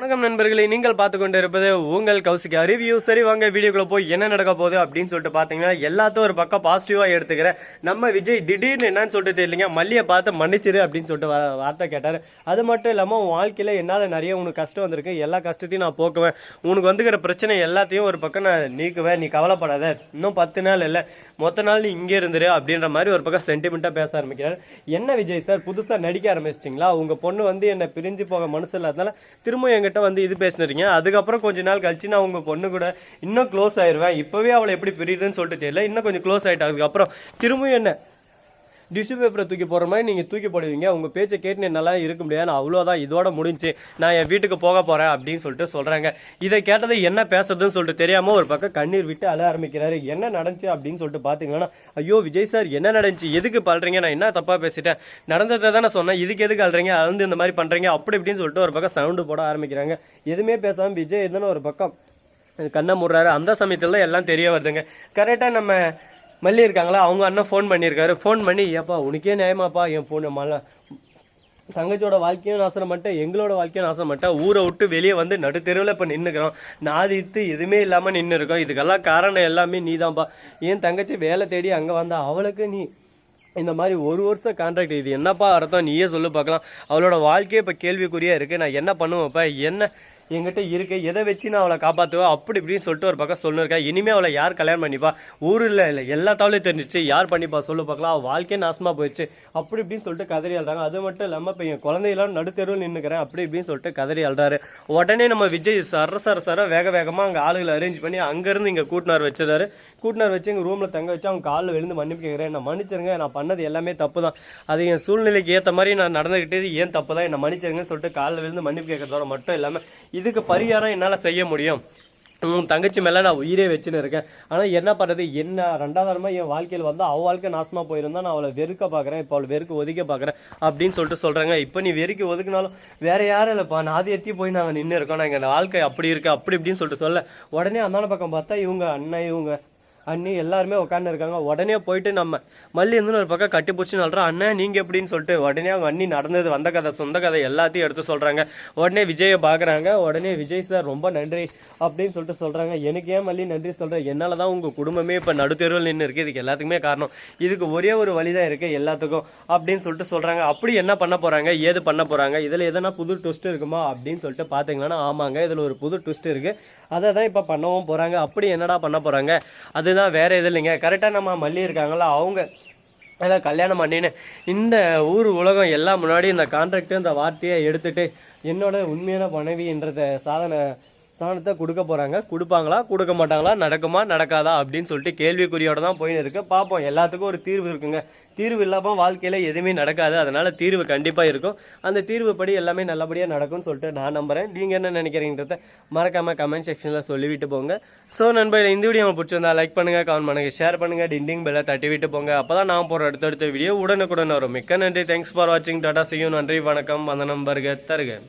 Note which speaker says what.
Speaker 1: வணக்கம் நண்பர்களே, நீங்கள் பார்த்து கொண்டு இருப்பது உங்கள் கௌசிகா ரிவ்யூ. சரி வாங்க வீடியோக்குள்ள போய் என்ன நடக்க போகுது அப்படின்னு சொல்லிட்டு பாத்தீங்கன்னா, எல்லாத்தையும் ஒரு பக்கம் பாசிட்டிவா எடுத்துக்கிறேன். நம்ம விஜய் திடீர்னு என்னன்னு சொல்லிட்டு தெரியலங்க, மல்லியை பார்த்து மன்னிச்சிரு அப்படின்னு சொல்லிட்டு வார்த்தை கேட்டாரு. அது மட்டும் இல்லாம உன் வாழ்க்கையில என்னால நிறைய உனக்கு கஷ்டம் வந்திருக்கு, எல்லா கஷ்டத்தையும் நான் போக்குவேன், உனக்கு வந்துக்கிற பிரச்சனை எல்லாத்தையும் ஒரு பக்கம் நான் நீக்குவேன், நீ கவலைப்படாத, இன்னும் 10 நாள் இல்லை மொத்த நாள் நீ இங்கே இருந்துரு அப்படின்ற மாதிரி ஒரு பக்கம் சென்டிமெண்டா பேச ஆரம்பிக்கிறாரு. என்ன விஜய் சார் புதுசா நடிக்க ஆரம்பிச்சிட்டிங்களா? உங்க பொண்ணு வந்து என்ன பிரிஞ்சு போக மனசு இல்லாதனால திரும்ப என்கிட்ட வந்து இது பேசினீங்க, அதுக்கப்புறம் கொஞ்ச நாள் கழிச்சு நான் உங்க பொண்ணு கூட இன்னும் க்ளோஸ் ஆயிருவேன், இப்பவே அவளை எப்படி பிரியுதுன்னு சொல்லிட்டு தெரியல, இன்னும் கொஞ்சம் க்ளோஸ் ஆயிட்டு அதுக்கப்புறம் திரும்பவும் என்ன டிஷ்யூ பேப்பரை தூக்கி போடுற மாதிரி நீங்கள் தூக்கி போடுவீங்க, உங்கள் பேச்சை கேட்டு நல்லா இருக்க முடியாது, நான் அவ்வளோதான், இதோட முடிஞ்சு நான் என் வீட்டுக்கு போக போகிறேன் அப்படின்னு சொல்லிட்டு சொல்கிறாங்க. இதை கேட்டதை என்ன பேசுறதுன்னு சொல்லிட்டு தெரியாமல் ஒரு பக்கம் கண்ணீர் விட்டு அழ ஆரம்பிக்கிறாரு. என்ன நடந்துச்சு அப்படின்னு சொல்லிட்டு பார்த்தீங்கன்னா, ஐயோ விஜய் சார் என்ன நடந்துச்சு, எதுக்கு பல்றீங்க, நான் என்ன தப்பாக பேசிட்டேன், நடந்ததை தானே சொன்னேன், இதுக்கு எதுக்கு அழுறீங்க, அது வந்து இந்த மாதிரி பண்ணுறீங்க அப்படி இப்படின்னு சொல்லிட்டு ஒரு பக்கம் சவுண்டு போட ஆரம்பிக்கிறாங்க. எதுவுமே பேசாமல் விஜய் எதுன்னு ஒரு பக்கம் கண்ணை முடுறாரு. அந்த சமயத்தில் தான் எல்லாம் தெரிய வருதுங்க. கரெக்டாக நம்ம மல்லி இருக்காங்களா, அவங்க அண்ணன் ஃபோன் பண்ணியிருக்காரு. ஃபோன் பண்ணி, ஏப்பா உனக்கே நியாயமாப்பா, என் பொண்ணு தங்கச்சியோட வாழ்க்கையும் நாசனம் பண்ணிட்டேன், எங்களோட வாழ்க்கையும் நாசனம் பண்ணிட்டேன், ஊரை விட்டு வெளியே வந்து நடுத்தெருவில் இப்போ நின்றுக்கிறோம், நாதித்து எதுவுமே இல்லாமல் நின்று இருக்கோம், இதுக்கெல்லாம் காரணம் எல்லாமே நீ தான்ப்பா. என் தங்கச்சி வேலை தேடி அங்கே வந்தா, அவளுக்கு நீ இந்த மாதிரி 1 வருஷம் கான்ட்ராக்ட், இது என்னப்பா அர்த்தம் நீயே சொல்லு பார்க்கலாம், அவளோட வாழ்க்கையே இப்போ கேள்விக்குறியாக இருக்குது, நான் என்ன பண்ணுவேன்ப்பா, என்ன என்கிட்ட இருக்கு, எதை வச்சு நான் அவளை காப்பாற்றுவேன் அப்படி இப்படின்னு சொல்லிட்டு ஒரு பக்கம் சொல்லிருக்கா. இனிமேல் அவளை யார் கல்யாணம் பண்ணிப்பா, ஊரில் இல்லை எல்லா தவளையும் தெரிஞ்சிச்சு, யார் பண்ணிப்பா சொல்லு பார்க்கலாம், அவள் வாழ்க்கையே நாசமாக போயிடுச்சு அப்படி இப்படின்னு சொல்லிட்டு கதறி அழுறாங்க. அது மட்டும் இல்லாமல் இப்போ என் குழந்தையெல்லாம் நடுத்தெருவில் நின்றுக்கிறேன் அப்படி இப்படின்னு சொல்லிட்டு கதறி அழுறாரு. உடனே நம்ம விஜய் சர வேக வேகமாக அங்கே ஆளுகளை அரேஞ்ச் பண்ணி அங்கேருந்து இங்கே கூட்டினார் வச்சிருந்தாரு. கூட்டினார் வச்சு எங்கள் ரூமில் தங்க வச்சு அவங்க காலில் விழுந்து மன்னிப்பு கேட்குறேன், நான் மன்னிச்சிருங்க, நான் பண்ணது எல்லாமே தப்பு தான், அது என் சூழ்நிலைக்கு ஏற்ற மாதிரி நான் நடந்துக்கிட்டது ஏன் தப்பு தான், என்னை மன்னிச்சிருங்கன்னு சொல்லிட்டு காலில் விழுந்து மன்னிப்பு கேட்கறதோட மட்டும் இல்லாமல் இதுக்கு பரிகாரம் என்னால் செய்ய முடியும், உன் தங்கச்சி மேலே நான் உயிரே வச்சுன்னு இருக்கேன், ஆனால் என்ன பண்ணுறது, என்ன 2வது என் வாழ்க்கையில் வந்து அவள் வாழ்க்கை நாசமாக போயிருந்தா நான் அவளை வெறுக்க பார்க்குறேன், இப்போ அவளை வெறுக்க ஒதுக்க பார்க்குறேன் அப்படின்னு சொல்லிட்டு சொல்கிறாங்க. இப்போ நீ வெறுக்க ஒதுக்கினாலும் வேற யாரும் இல்லைப்பா, நான் எத்தி போய் நாங்கள் நின்று இருக்கோம், நாங்கள் எங்கள் வாழ்க்கை அப்படி இருக்கு அப்படி இப்படின்னு சொல்லிட்டு சொல்ல, உடனே அந்தான பக்கம் பார்த்தா இவங்க அண்ணன் இவங்க அண்ணி எல்லாருமே உட்காந்து இருக்காங்க. உடனே போயிட்டு நம்ம மல்லி இருந்து ஒரு பக்கம் கட்டி பிடிச்சி நல்றோம், அண்ணன் நீங்கள் எப்படின்னு சொல்லிட்டு உடனே அவங்க அண்ணி நடந்தது வந்த கதை சொந்த கதை எல்லாத்தையும் எடுத்து சொல்கிறாங்க. உடனே விஜயை பார்க்குறாங்க. உடனே விஜய் சார் ரொம்ப நன்றி அப்படின்னு சொல்லிட்டு சொல்கிறாங்க. எனக்கு ஏன் மல்லி நன்றி சொல்கிறேன், என்னால் தான் உங்கள் குடும்பமே இப்போ நடுத்தெருவில் நின்று இருக்குது, இதுக்கு எல்லாத்துக்குமே காரணம், இதுக்கு ஒரே ஒரு வழி தான் இருக்குது எல்லாத்துக்கும் அப்படின்னு சொல்லிட்டு சொல்கிறாங்க. அப்படி என்ன பண்ண போகிறாங்க, ஏது பண்ண போகிறாங்க, இதில் எதனா புது ட்விஸ்ட் இருக்குமா அப்படின்னு சொல்லிட்டு பார்த்தீங்கன்னா, ஆமாங்க இதில் ஒரு புது ட்விஸ்ட் இருக்குது, அதை தான் இப்போ பண்ணவும் போகிறாங்க. அப்படி என்னடா பண்ண போகிறாங்க, அது தான் வேற எது இல்லைங்க. கரெக்டாக நம்ம மல்லி இருக்காங்களா, அவங்க அதான் கல்யாணம் பண்ணின்னு இந்த ஊர் உலகம் எல்லாம் முன்னாடி இந்த கான்ட்ராக்ட் இந்த வார்த்தையை எடுத்துட்டு என்னோட உண்மையான மனைவின்றத சாதனத்தை கொடுக்க போகிறாங்க. கொடுப்பாங்களா கொடுக்க மாட்டாங்களா, நடக்குமா நடக்காதா அப்படின்னு சொல்லிட்டு கேள்விக்குறியோட தான் போயின்னு இருக்கு. பார்ப்போம், எல்லாத்துக்கும் ஒரு தீர்வு இருக்குங்க, தீர்வு இல்லாமல் வாழ்க்கையில் எதுவுமே நடக்காது, அதனால தீர்வு கண்டிப்பாக இருக்கும், அந்த தீர்வு படி எல்லாமே நல்லபடியாக நடக்கும்னு சொல்லிட்டு நான் நம்புகிறேன். நீங்கள் என்ன நினைக்கிறீங்கன்றத மறக்காமல் கமெண்ட் செக்ஷனில் சொல்லிவிட்டு போங்க. ஸோ நண்பர்கள், இந்த வீடியோ பிடிச்சிருந்தா லைக் பண்ணுங்கள், கமெண்ட் பண்ணுங்கள், ஷேர் பண்ணுங்கள், டிண்டிங் பெல்லை தட்டி விட்டு போங்க, அப்போ தான் நான் போகிற அடுத்தடுத்த வீடியோ உடனுக்குடன் வரும். மிக்க நன்றி, தேங்க்ஸ் ஃபார் வாட்சிங், டாடா, see you, நன்றி, வணக்கம், வந்தனம், வருக தருக.